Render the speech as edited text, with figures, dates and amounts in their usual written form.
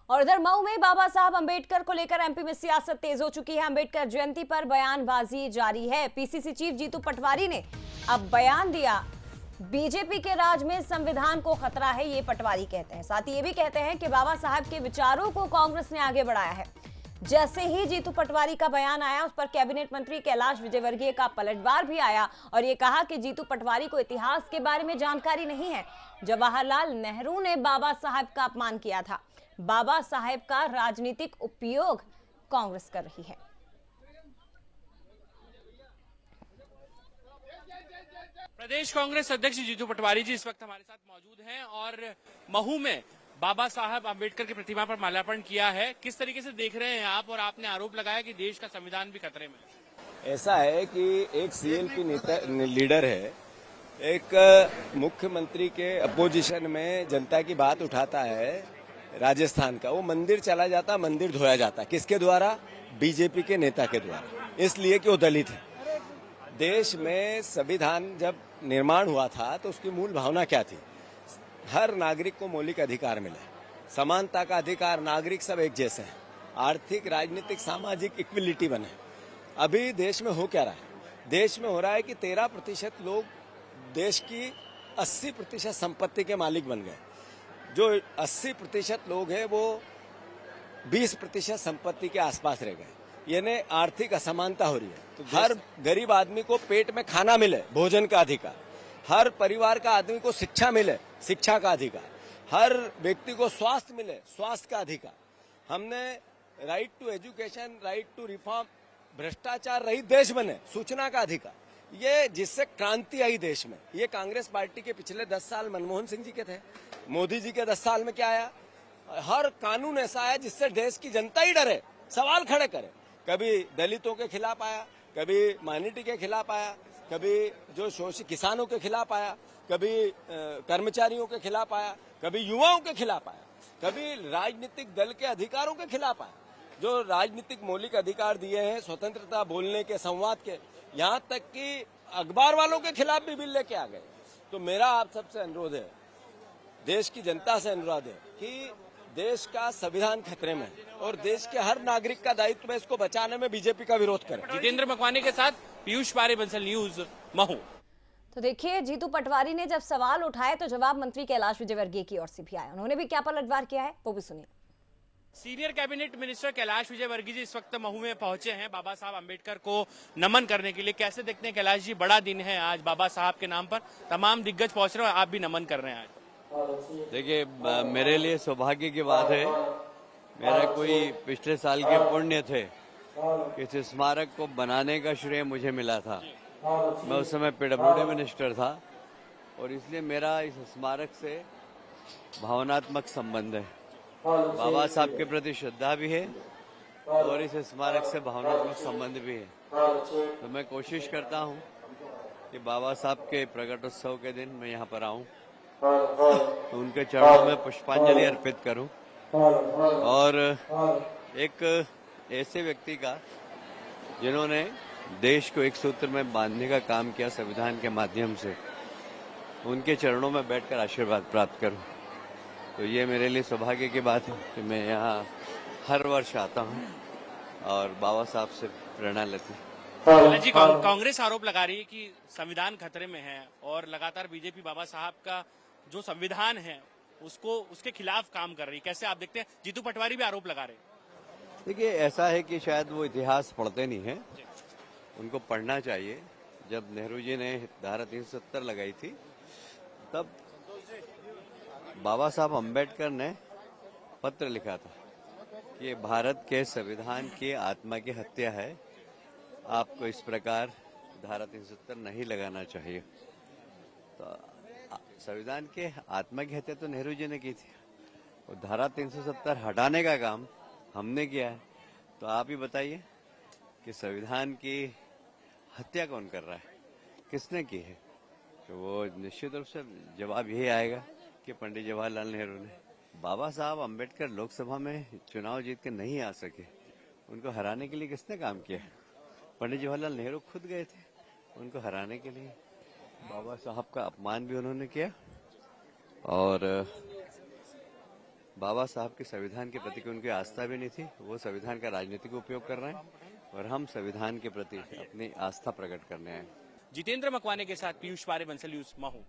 और इधर मऊ में बाबा साहब अंबेडकर को लेकर एमपी में सियासत तेज हो चुकी है। अंबेडकर जयंती पर बयानबाजी जारी है। पीसीसी चीफ जीतू पटवारी ने अब बयान दिया। बीजेपी के राज में संविधान को खतरा है, ये पटवारी कहते हैं। साथ ही ये भी कहते हैं कि बाबा साहब के विचारों को कांग्रेस ने आगे बढ़ाया है। जैसे ही जीतू पटवारी का बयान आया, उस पर कैबिनेट मंत्री कैलाश विजयवर्गीय का पलटवार भी आया और ये कहा कि जीतू पटवारी को इतिहास के बारे में जानकारी नहीं है। जवाहरलाल नेहरू ने बाबा साहब का अपमान किया था। बाबा साहेब का राजनीतिक उपयोग कांग्रेस कर रही है। प्रदेश कांग्रेस अध्यक्ष जीतू पटवारी जी इस वक्त हमारे साथ मौजूद हैं और महू में बाबा साहब अंबेडकर की प्रतिमा पर माल्यार्पण किया है। किस तरीके से देख रहे हैं आप? और आपने आरोप लगाया कि देश का संविधान भी खतरे में है। ऐसा है कि एक सीएलपी नेता लीडर है, एक मुख्यमंत्री के अपोजिशन में जनता की बात उठाता है राजस्थान का, वो मंदिर चला जाता, मंदिर धोया जाता। किसके द्वारा? बीजेपी के नेता के द्वारा, इसलिए कि वो दलित है। देश में संविधान जब निर्माण हुआ था तो उसकी मूल भावना क्या थी? हर नागरिक को मौलिक अधिकार मिले, समानता का अधिकार, नागरिक सब एक जैसे हैं, आर्थिक, राजनीतिक, सामाजिक इक्विलिटी बने। अभी देश में हो क्या रहा है? देश में हो रहा है कि 13% लोग देश की 80% संपत्ति के मालिक बन गए। जो 80% लोग हैं वो 20% संपत्ति के आसपास रह गए, यानी आर्थिक असमानता हो रही है। तो हर गरीब आदमी को पेट में खाना मिले, भोजन का अधिकार, हर परिवार का आदमी को शिक्षा मिले, शिक्षा का अधिकार, हर व्यक्ति को स्वास्थ्य मिले, स्वास्थ्य का अधिकार। हमने right to education, right to reform, भ्रष्टाचार रहित देश बने, सूचना का अधिकार, ये जिससे क्रांति आई देश में। ये कांग्रेस पार्टी के पिछले 10 साल मनमोहन सिंह जी के थे, मोदी जी के 10 साल में क्या आया? हर कानून ऐसा आया जिससे देश की जनता ही डरे, सवाल खड़े करे। कभी दलितों के खिलाफ आया, कभी माइनॉरिटी के खिलाफ आया, कभी जो शोषित किसानों के खिलाफ आया, कभी कर्मचारियों के खिलाफ आया, कभी युवाओं के खिलाफ आया, कभी राजनीतिक दल के अधिकारों के खिलाफ आया। जो राजनीतिक मौलिक अधिकार दिए हैं, स्वतंत्रता बोलने के, संवाद के, यहाँ तक कि अखबार वालों के खिलाफ भी बिल लेके आ गए। तो मेरा आप सबसे अनुरोध है, देश की जनता से अनुरोध है कि देश का संविधान खतरे में है और देश के हर नागरिक का दायित्व है इसको बचाने में बीजेपी का विरोध करें। जितेंद्र मकवानी के साथ पीयूष पारे, बंसल न्यूज, महू। तो देखिए, जीतू पटवारी ने जब सवाल उठाए तो जवाब मंत्री कैलाश विजयवर्गीय की ओर से भी आया। उन्होंने भी क्या पलटवार किया है वो भी सुनिए। Senior cabinet minister Kailash Vijayvargiya ji इस वक्त महू में पहुंचे हैं बाबा साहब अंबेडकर को नमन करने के लिए। कैसे देखते हैं कैलाश जी? बड़ा दिन है आज, बाबा साहब के नाम पर तमाम दिग्गज पहुंच रहे हैं, आप भी नमन कर रहे हैं आज। देखिए, मेरे लिए सौभाग्य की बात है, मेरा कोई पिछले साल के पुण्य थे, इस स्मारक को बनाने का श्रेय मुझे मिला था। मैं उस समय पीडब्ल्यूडी मिनिस्टर था और इसलिए मेरा इस स्मारक से भावनात्मक संबंध है। बाबा साहब के प्रति श्रद्धा भी है और इस स्मारक से भावनात्मक संबंध भी है। तो मैं कोशिश करता हूँ कि बाबा साहब के प्रकटोत्सव के दिन मैं यहाँ पर आऊँ, तो उनके चरणों में पुष्पांजलि अर्पित करूं और एक ऐसे व्यक्ति का जिन्होंने देश को एक सूत्र में बांधने का काम किया संविधान के माध्यम से, उनके चरणों में बैठकर आशीर्वाद प्राप्त करूं। तो ये मेरे लिए सौभाग्य की बात है कि मैं यहाँ हर वर्ष आता हूँ और बाबा साहब से प्रेरणा लेती हूँ। जी, कांग्रेस आरोप लगा रही है कि संविधान खतरे में है और लगातार बीजेपी बाबा साहब का जो संविधान है उसको उसके खिलाफ काम कर रही है। कैसे आप देखते हैं? जीतू पटवारी भी आरोप लगा रहे हैं। देखिए, ऐसा है कि शायद वो इतिहास पढ़ते नहीं है, उनको पढ़ना चाहिए। जब नेहरू जी ने धारा 370 लगाई थी तब बाबा साहब अंबेडकर ने पत्र लिखा था कि भारत के संविधान की आत्मा की हत्या है, आपको इस प्रकार धारा 370 नहीं लगाना चाहिए। तो संविधान के आत्मा की हत्या तो नेहरू जी ने की थी और धारा 370 हटाने का काम हमने किया है। तो आप ही बताइए कि संविधान की हत्या कौन कर रहा है, किसने की है? तो वो निश्चित रूप से जवाब यही आएगा कि पंडित जवाहरलाल नेहरू ने। बाबा साहब अंबेडकर लोकसभा में चुनाव जीत के नहीं आ सके, उनको हराने के लिए किसने काम किया? पंडित जवाहरलाल नेहरू खुद गए थे उनको हराने के लिए। बाबा साहब का अपमान भी उन्होंने किया और बाबा साहब के संविधान के प्रति उनकी आस्था भी नहीं थी। वो संविधान का राजनीतिक उपयोग कर रहे हैं और हम संविधान के प्रति अपनी आस्था प्रकट करने आए। जितेंद्र मकवाने के साथ पीयूष पारे, बंसल न्यूज, महू।